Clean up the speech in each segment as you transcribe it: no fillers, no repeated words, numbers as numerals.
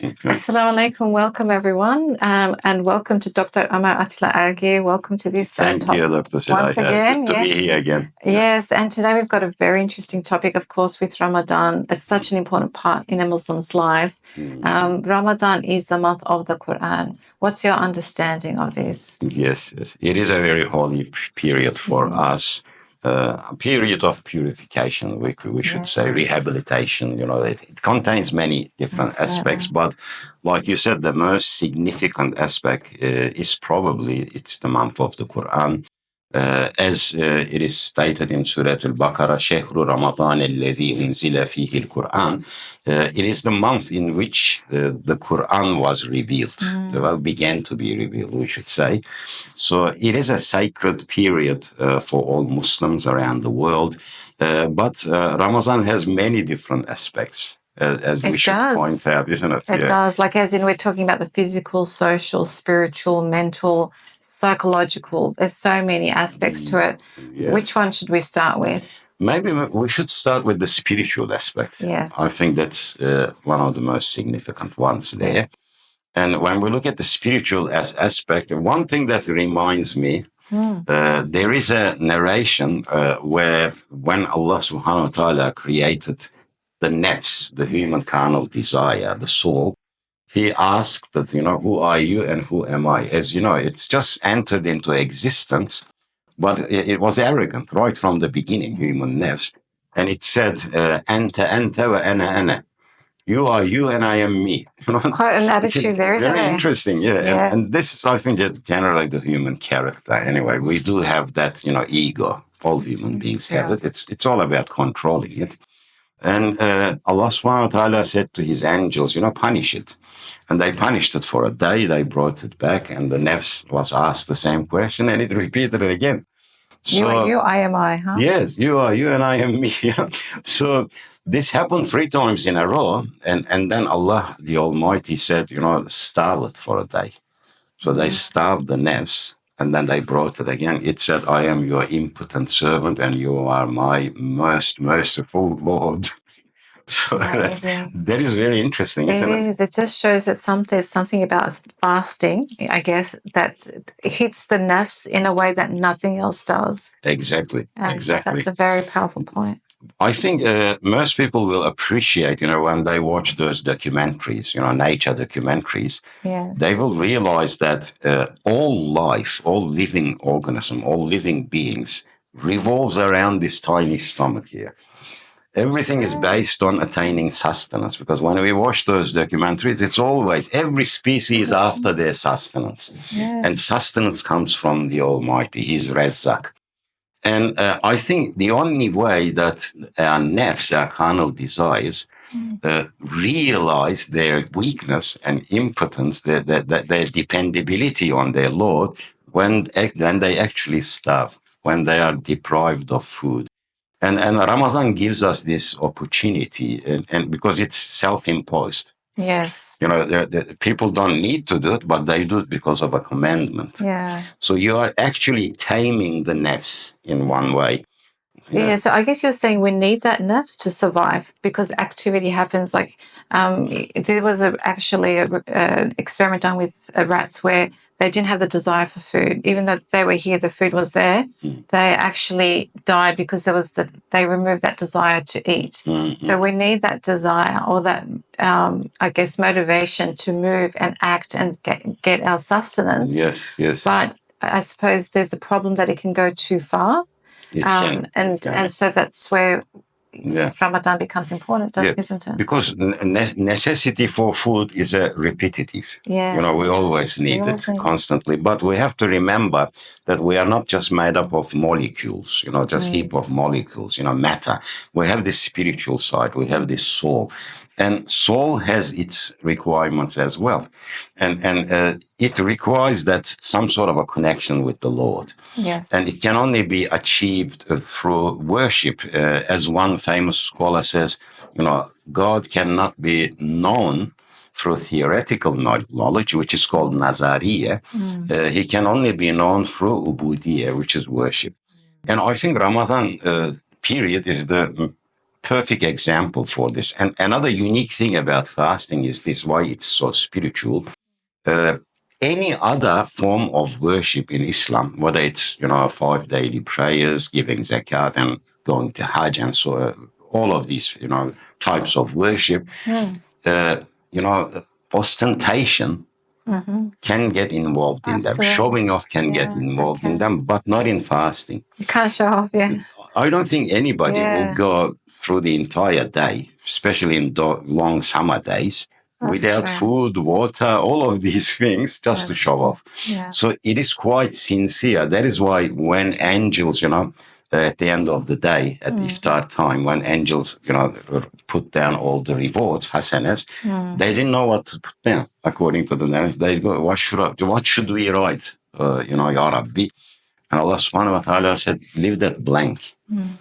Assalamu alaikum. Welcome, everyone, and welcome to Dr. Omer Atilla Ergi. Welcome to this Thank you, Dr. once again. Good to be here again. Yes, and today we've got a very interesting topic, of course, with Ramadan. It's such an important part in a Muslim's life. Ramadan is the month of the Quran. What's your understanding of this? Yes. It is a very holy period for us. A period of purification, we should say, rehabilitation. It contains many different aspects, but like you said, the most significant aspect is probably it's the month of the Quran. As it is stated in Surah Al-Baqarah, شهر رمضان الذي أنزل فيه القرآن. It is the month in which the Quran was revealed, began to be revealed, we should say. So it is a sacred period for all Muslims around the world. But Ramadan has many different aspects, as we should point out, isn't it? It does. Like, as in, we're talking about the physical, social, spiritual, mental, psychological. There's so many aspects to it. Which one should we start with? Maybe we should start with the spiritual aspect. Yes. I think that's one of the most significant ones there. And when we look at the spiritual aspect, one thing that reminds me, there is a narration where when Allah subhanahu wa ta'ala created the nafs, the human carnal desire, the soul, he asked that, who are you and who am I? As you know, it's just entered into existence, but it was arrogant right from the beginning, human nafs. And it said, anta wa ana. You are you and I am me. It's quite an attitude there, isn't it? Very interesting, yeah. And this is, I think, generally the human character. Anyway, we do have that, ego. All human beings have it. It's all about controlling it. And Allah subhanahu wa ta'ala said to his angels, punish it. And they punished it for a day. They brought it back, and the nafs was asked the same question, and it repeated it again. So, you are you, I am I, huh? Yes, you are you and I am me. So this happened 3 times in a row. And then Allah, the Almighty, said, starve it for a day. So they starved the nafs, and then they brought it again. It said, I am your impotent servant, and you are my most merciful Lord. So that is very interesting, isn't it? It is. It just shows that there's something about fasting, I guess, that hits the nafs in a way that nothing else does. Exactly. Exactly. That's a very powerful point. I think most people will appreciate, when they watch those documentaries, nature documentaries, they will realize that all life, all living organism, all living beings revolves around this tiny stomach here. Everything is based on attaining sustenance, because when we watch those documentaries, it's always every species after their sustenance. And sustenance comes from the Almighty. He's Razzaq. And I think the only way that our nafs, our carnal desires, realize their weakness and impotence, their dependability on their Lord, when they actually starve, when they are deprived of food. And Ramadan gives us this opportunity, and because it's self-imposed. Yes. The people don't need to do it, but they do it because of a commandment. Yeah. So you are actually taming the nafs in one way. Yeah, so I guess you're saying we need that nafs to survive, because activity happens. Like there was actually an experiment done with rats where they didn't have the desire for food. Even though they were here, the food was there. They actually died because they removed that desire to eat. So we need that desire, or that, I guess, motivation to move and act and get our sustenance. Yes. But I suppose there's a problem that it can go too far. And so that's where Ramadan becomes important, isn't it? Because necessity for food is a repetitive. We always need it constantly. But we have to remember that we are not just made up of molecules, just heap of molecules, matter. We have this spiritual side. We have this soul. And soul has its requirements as well. And it requires that some sort of a connection with the Lord. Yes. And it can only be achieved through worship. As one famous scholar says, God cannot be known through theoretical knowledge, which is called nazariya. He can only be known through ubudiyya, which is worship. And I think Ramadan period is the perfect example for this. And another unique thing about fasting is this, why it's so spiritual. Uh, any other form of worship in Islam, whether it's, 5 daily prayers, giving zakat and going to Hajj and so all of these, types of worship, uh, ostentation can get involved in them. Showing off can get involved in them, but not in fasting. You can't show off, yeah. I don't think anybody will go through the entire day, especially in long summer days, without food, water, all of these things just to show off. Yeah. So it is quite sincere. That is why when angels, at the end of the day, at iftar time, when angels, put down all the rewards, hasanas, they didn't know what to put down. According to the narrative, they go, what should we write? Ya Rabbi. And Allah subhanahu wa ta'ala said, leave that blank.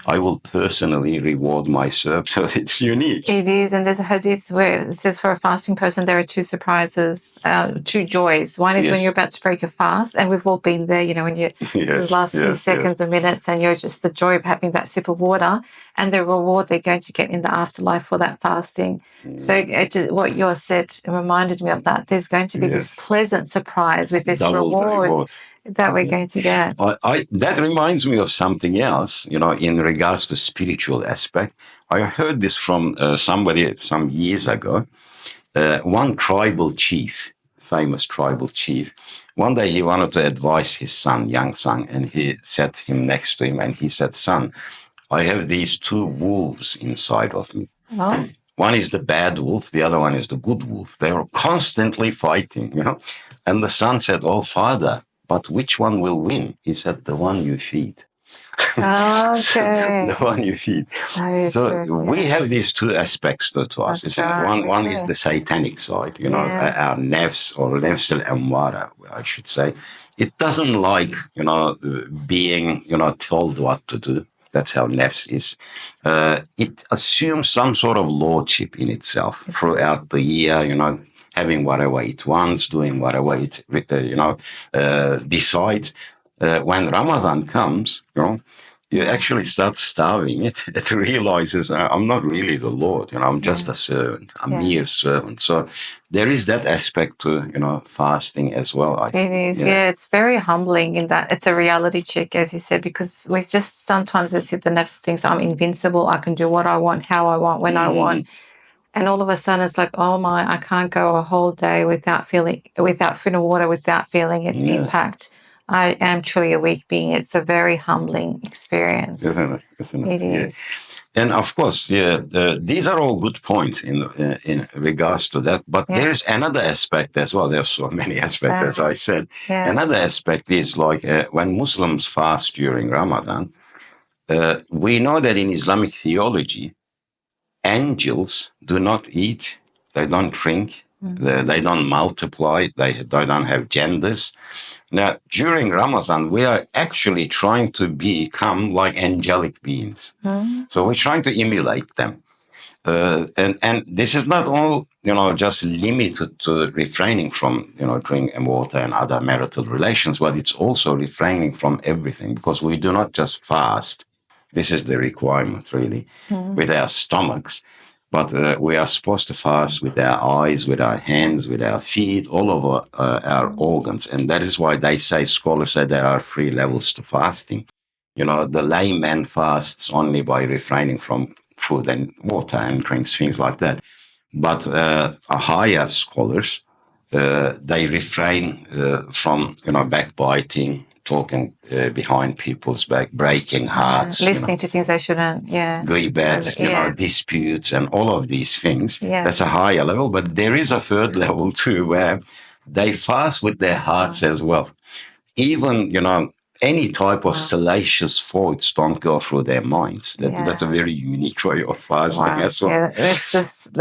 I will personally reward myself. So it's unique. It is. And there's a hadith where it says for a fasting person, there are two surprises, two joys. One is when you're about to break a fast, and we've all been there, when you, the last few seconds or minutes, and you're just the joy of having that sip of water and the reward they're going to get in the afterlife for that fasting. So what you said reminded me of that. There's going to be this pleasant surprise with this reward that we're going to get. That reminds me of something else, in regards to spiritual aspect. I heard this from somebody some years ago. One tribal chief, famous tribal chief, one day he wanted to advise his son, young son, and he sat him next to him and he said, son, I have these two wolves inside of me. Oh. One is the bad wolf, the other one is the good wolf. They are constantly fighting, And the son said, oh, father, but which one will win? He said, the one you feed. Okay. The one you feed. So we have these two aspects to us. That's right. One is the satanic side, our nafs or nafs al-amwara, I should say. It doesn't like, being, told what to do. That's how nafs is. It assumes some sort of lordship in itself throughout the year, having whatever it wants, doing whatever it, decides. When Ramadan comes, you actually start starving it. It realizes I'm not really the Lord. I'm just a servant, a mere servant. So there is that aspect to fasting as well. I think. It is, it's very humbling in that it's a reality check, as you said, because we just sometimes it's the nafs thinks I'm invincible. I can do what I want, how I want, when I want. And all of a sudden it's like, oh my, I can't go a whole day without food and water, without feeling its impact. I am truly a weak being. It's a very humbling experience. Isn't it? It is. And of course, these are all good points in regards to that. But there is another aspect as well. There's so many aspects, as I said. Another aspect is like when Muslims fast during Ramadan, we know that in Islamic theology, angels do not eat, they don't drink, they don't multiply, they don't have genders. Now, during Ramadan, we are actually trying to become like angelic beings. So we're trying to emulate them. And this is not all, just limited to refraining from, drinking water and other marital relations, but it's also refraining from everything because we do not just fast. This is the requirement, really, with our stomachs. But we are supposed to fast with our eyes, with our hands, with our feet, all over our organs. And that is why scholars say there are 3 levels to fasting. The layman fasts only by refraining from food and water and drinks, things like that. But higher scholars, they refrain from, backbiting, talking behind people's back, breaking hearts. Listening to things they shouldn't, Gibet, disputes and all of these things. That's a higher level. But there is a 3rd level too where they fast with their hearts as well. Even, any type of salacious thoughts don't go through their minds. That's a very unique way of fasting as well. Yeah, it's just,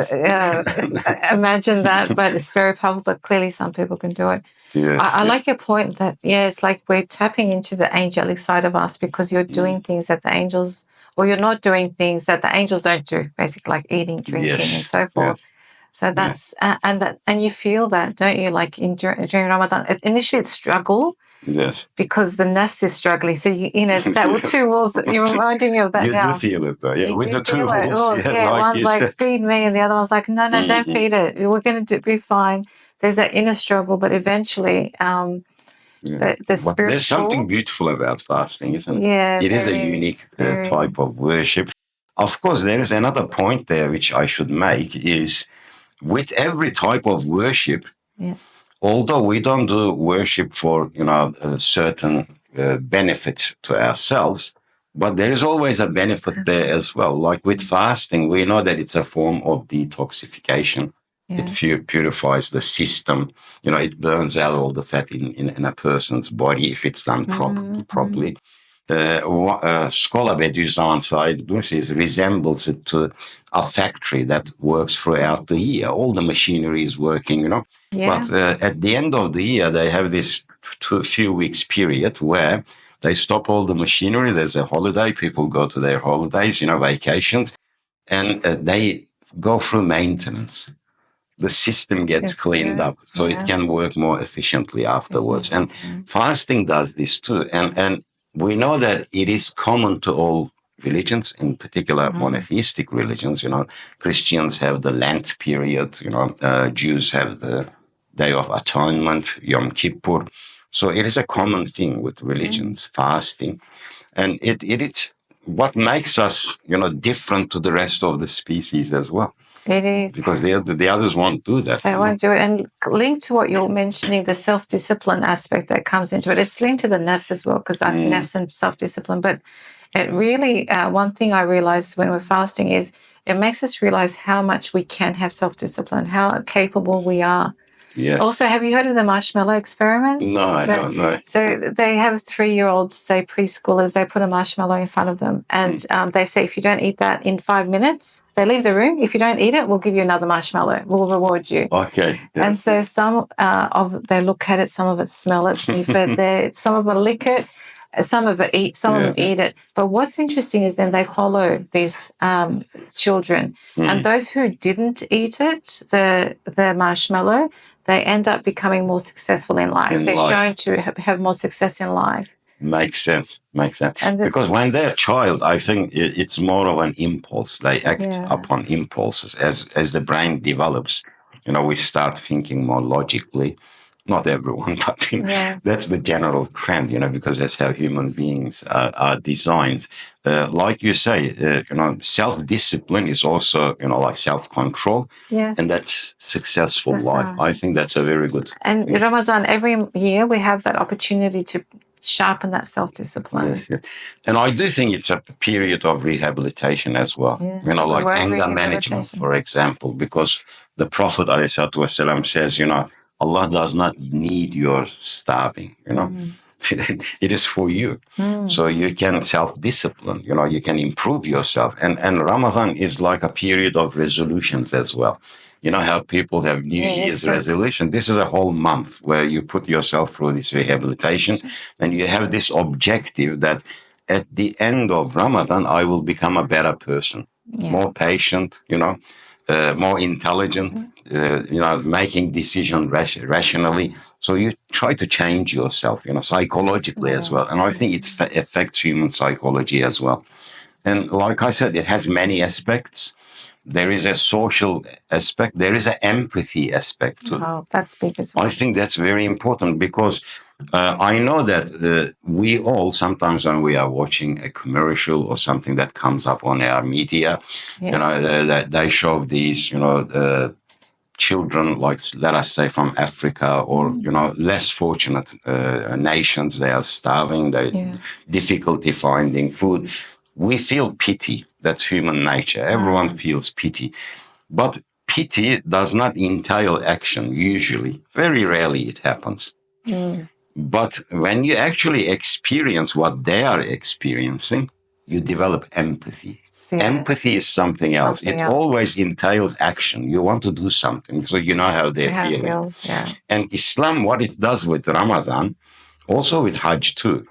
imagine that, but it's very powerful, but clearly some people can do it. I like your point that, it's like we're tapping into the angelic side of us because you're doing things that the angels, or you're not doing things that the angels don't do, basically like eating, drinking, and so forth. So that's, and you feel that, don't you? Like during Ramadan, initially it's struggle, Yes. Because the nafs is struggling. So, that were two wolves. You're reminding me of that you now. do feel it, though. Yeah, You with do the two feel it. wolves. Yeah, like One's you like, said. feed me, and the other one's like, no, don't feed it. We're going to be fine. There's that inner struggle, but eventually, the spiritual. But there's something beautiful about fasting, isn't it? Yeah, it is a unique type of worship. Of course, there is another point there which I should make is with every type of worship, although we don't do worship for certain benefits to ourselves, but there is always a benefit there as well. Like with fasting, we know that it's a form of detoxification. It purifies the system. It burns out all the fat in a person's body if it's done properly. Scholar Bediüzzaman said, resembles it to a factory that works throughout the year. All the machinery is working, But at the end of the year, they have this few weeks period where they stop all the machinery. There's a holiday. People go to their holidays, vacations, and they go through maintenance. The system gets cleaned up so it can work more efficiently afterwards. And fasting does this too. And we know that it is common to all religions, in particular monotheistic religions. Christians have the Lent period, Jews have the Day of Atonement, Yom Kippur. So it is a common thing with religions, fasting. And it's what makes us, different to the rest of the species as well. It is. Because the others won't do that. They won't do it. And linked to what you're mentioning, the self-discipline aspect that comes into it, it's linked to the nafs as well, because nafs and self-discipline. But it really, one thing I realized when we're fasting is it makes us realize how much we can have self-discipline, how capable we are. Yes. Also, have you heard of the marshmallow experiment? No, I don't know. So they have 3-year-olds, say preschoolers, they put a marshmallow in front of them and they say, if you don't eat that in 5 minutes, they leave the room. If you don't eat it, we'll give you another marshmallow. We'll reward you. Okay. Yes. And so some they look at it, some of it smell it, sniff it, some of them lick it. Some of it eat, some of them eat it. But what's interesting is then they follow these children, and those who didn't eat it, the marshmallow, they end up becoming more successful in life. They're shown to have more success in life. Makes sense. Because when they're a child, I think it's more of an impulse. They act upon impulses. As the brain develops, we start thinking more logically. Not everyone, but that's the general trend, because that's how human beings are designed. Like you say, self-discipline is also, like self-control. Yes. And that's successful life. I think that's a very good. And Ramadan, every year we have that opportunity to sharpen that self-discipline. Yes. And I do think it's a period of rehabilitation as well. Yes. Like anger management, for example, because the Prophet ﷺ says, Allah does not need your starving, It is for you. So you can self-discipline, you can improve yourself. And Ramadan is like a period of resolutions as well. How people have New Year's resolution. This is a whole month where you put yourself through this rehabilitation and you have this objective that at the end of Ramadan, I will become a better person, more patient, more intelligent, making decisions rationally. So you try to change yourself, psychologically as well. And I think it affects human psychology as well. And like I said, it has many aspects. There is a social aspect. There is an empathy aspect too. Oh, that's big as well. I think that's very important because I know that we all, sometimes when we are watching a commercial or something that comes up on our media, they show these, children, like, let us say, from Africa or, less fortunate nations. They are starving, they difficulty finding food. We feel pity. That's human nature. Everyone feels pity. But pity does not entail action, usually. Very rarely it happens. But when you actually experience what they are experiencing, you develop empathy. Empathy is something else. It always entails action. You want to do something, so you know how they're feeling. And Islam, what it does with Ramadan, also with Hajj too,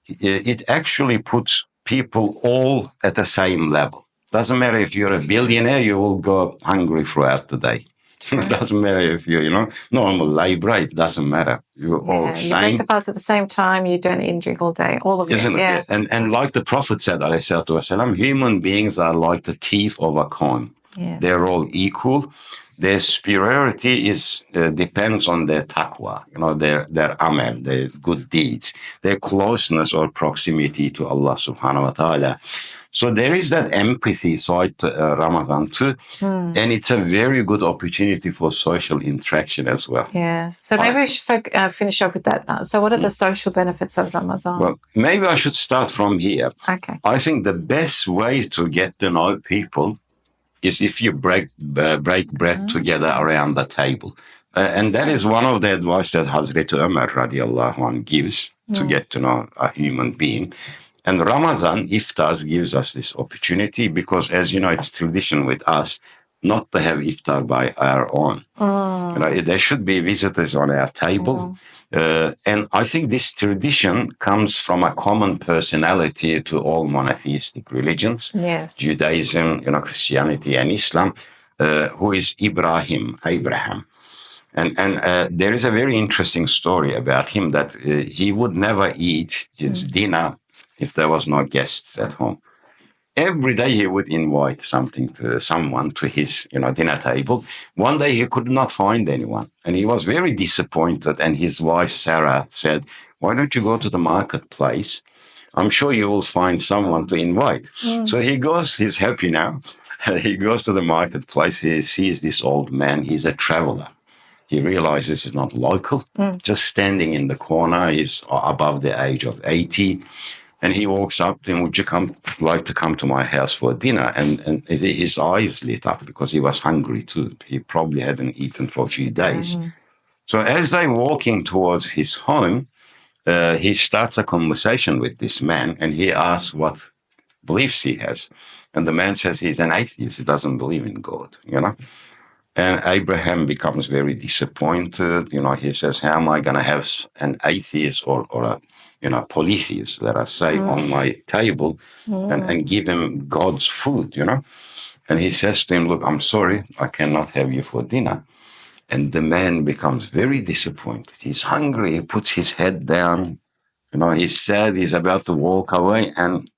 it actually puts people all at the same level. Doesn't matter if you're a billionaire, you will go hungry throughout the day. It doesn't matter if you're, normal labor, it doesn't matter. You're all You break the fast at the same time, you don't eat and drink all day, all of it. Isn't it? Yeah. And like the Prophet said, alayhi human beings are like the teeth of a coin. Yes. They're all equal. Their superiority depends on their taqwa, their amal, their good deeds, their closeness or proximity to Allah subhanahu wa ta'ala. So there is that empathy side to Ramadan too. And it's a very good opportunity for social interaction as well. Yes. So maybe we should finish off with that now. So what are the social benefits of Ramadan? Well, maybe I should start from here. Okay. I think the best way to get to know people is if you break bread together around the table. And that is one of the advice that Hazrat Omer radiallahu anh gives to get to know a human being. And Ramadan iftars gives us this opportunity because, as you know, it's tradition with us not to have iftar by our own. There should be visitors on our table. And I think this tradition comes from a common personality to all monotheistic religions, Judaism, Christianity and Islam, who is Abraham. And there is a very interesting story about him that he would never eat his dinner if there was no guests at home. Every day he would invite someone to his, dinner table. One day he could not find anyone, and he was very disappointed. And his wife Sarah said, "Why don't you go to the marketplace? I'm sure you will find someone to invite." So he goes. He's happy now. He goes to the marketplace. He sees this old man. He's a traveler. He realizes he's not local. Just standing in the corner. He's above the age of 80. And he walks up to him, "Would you like to come to my house for dinner?" And his eyes lit up because he was hungry too. He probably hadn't eaten for a few days. So as they're walking towards his home, he starts a conversation with this man, and he asks what beliefs he has. And the man says he's an atheist. He doesn't believe in God, And Abraham becomes very disappointed. He says, "How am I going to have an atheist or a polytheist, let us say, on my table and give him God's food, And he says to him, "Look, I'm sorry, I cannot have you for dinner." And the man becomes very disappointed. He's hungry. He puts his head down. He's sad. He's about to walk away. And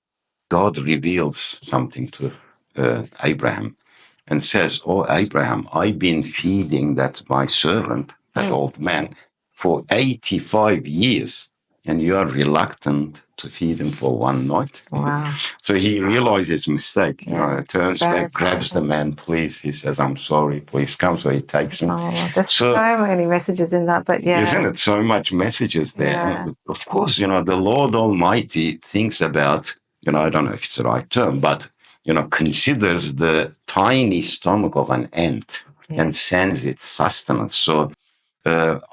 God reveals something to Abraham and says, "Oh, Abraham, I've been feeding my servant, that old man, for 85 years. And you are reluctant to feed him for one night." Wow. So he realizes his mistake. Turns back, grabs the man, "Please," he says, "I'm sorry, please come." So he takes him. There's so many messages in that, but yeah. Isn't it? So much messages there. Yeah. And of course, the Lord Almighty thinks about, I don't know if it's the right term, but, considers the tiny stomach of an ant and sends it sustenance. So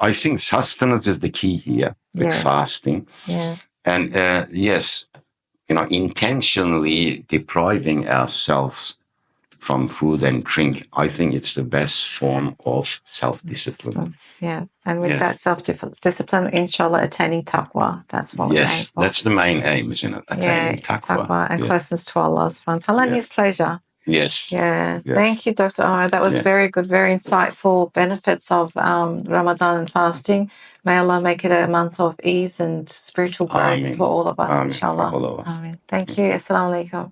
I think sustenance is the key here with fasting. Yeah. And yes, intentionally depriving ourselves from food and drink, I think it's the best form of self-discipline. Yeah. And with that self-discipline, inshallah, attaining taqwa. That's what we're aiming for. That's the main aim, isn't it? Attaining taqwa. And closeness to Allah subhanahu wa ta'ala and His pleasure. Yes. Yeah. Yes. Thank you, Dr. Omer. That was very good, very insightful benefits of Ramadan and fasting. May Allah make it a month of ease and spiritual growth for all of us, inshallah. Amen. Thank you. Assalamu alaikum.